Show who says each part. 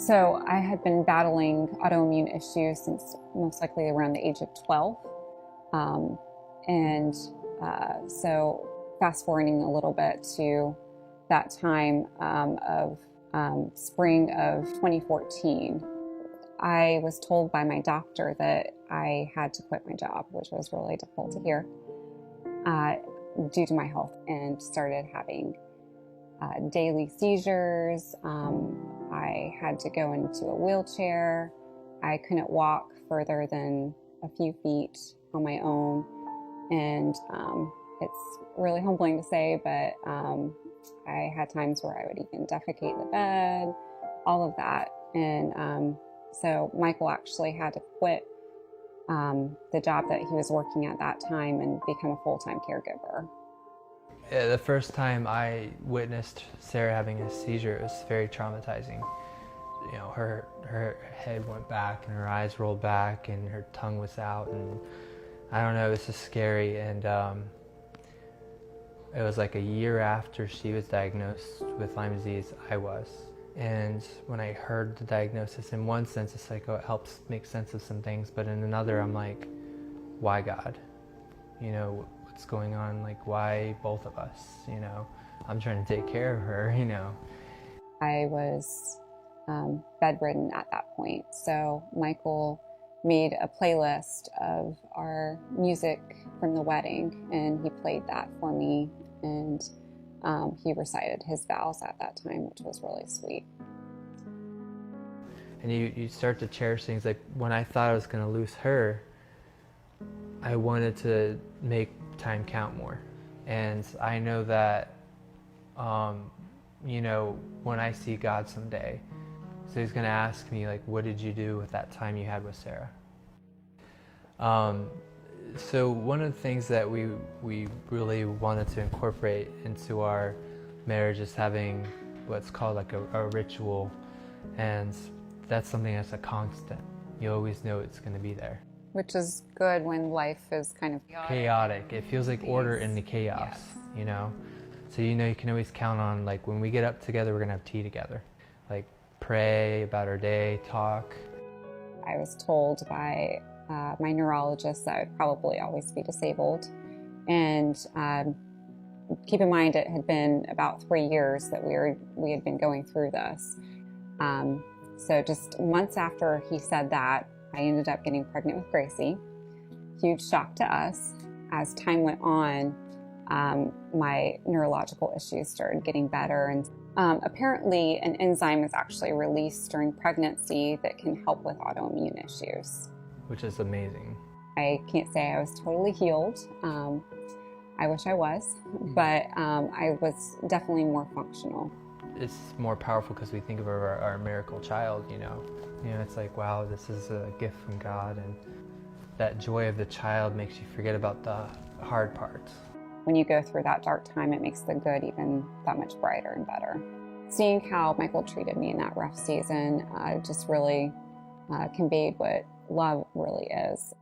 Speaker 1: So I had been battling autoimmune issues since most likely around the age of 12. So fast forwarding a little bit to that time of spring of 2014, I was told by my doctor that I had to quit my job, which was really difficult to hear, due to my health, and started having daily seizures. I had to go into a wheelchair. I couldn't walk further than a few feet on my own. And it's really humbling to say, but I had times where I would even defecate in the bed, all of that. And so Michael actually had to quit the job that he was working at that time and become a full-time caregiver.
Speaker 2: Yeah, the first time I witnessed Sarah having a seizure, it was very traumatizing. You know, her head went back and her eyes rolled back and her tongue was out, and I don't know, it was just scary. And it was like a year after she was diagnosed with Lyme disease, I was. And when I heard the diagnosis, in one sense it's like, oh, it helps make sense of some things, but in another I'm like, why God? You know, what's going on? Like, why both of us? You know, I'm trying to take care of her, you know.
Speaker 1: I was bedridden at that point, so Michael made a playlist of our music from the wedding, and he played that for me, and he recited his vows at that time, which was really sweet.
Speaker 2: And you start to cherish things. Like when I thought I was going to lose her, I wanted to make time count more. And I know that, you know, when I see God someday, so he's going to ask me, like, what did you do with that time you had with Sarah? So one of the things that we really wanted to incorporate into our marriage is having what's called like a ritual, and that's something that's a constant. You always know it's going to be there.
Speaker 1: Which is good when life is kind of
Speaker 2: chaotic. It feels like order in the chaos, yes. You know? So you know you can always count on, like, when we get up together, we're going to have tea together. Like, pray about our day, talk.
Speaker 1: I was told by my neurologist that I would probably always be disabled. And keep in mind, it had been about 3 years that we had been going through this. So just months after he said that, I ended up getting pregnant with Gracie. Huge shock to us. As time went on, my neurological issues started getting better, and apparently an enzyme is actually released during pregnancy that can help with autoimmune issues.
Speaker 2: Which is amazing.
Speaker 1: I can't say I was totally healed. I wish I was, but I was definitely more functional.
Speaker 2: It's more powerful because we think of our miracle child, you know. You know, it's like, wow, this is a gift from God, and that joy of the child makes you forget about the hard parts.
Speaker 1: When you go through that dark time, it makes the good even that much brighter and better. Seeing how Michael treated me in that rough season just really conveyed what love really is.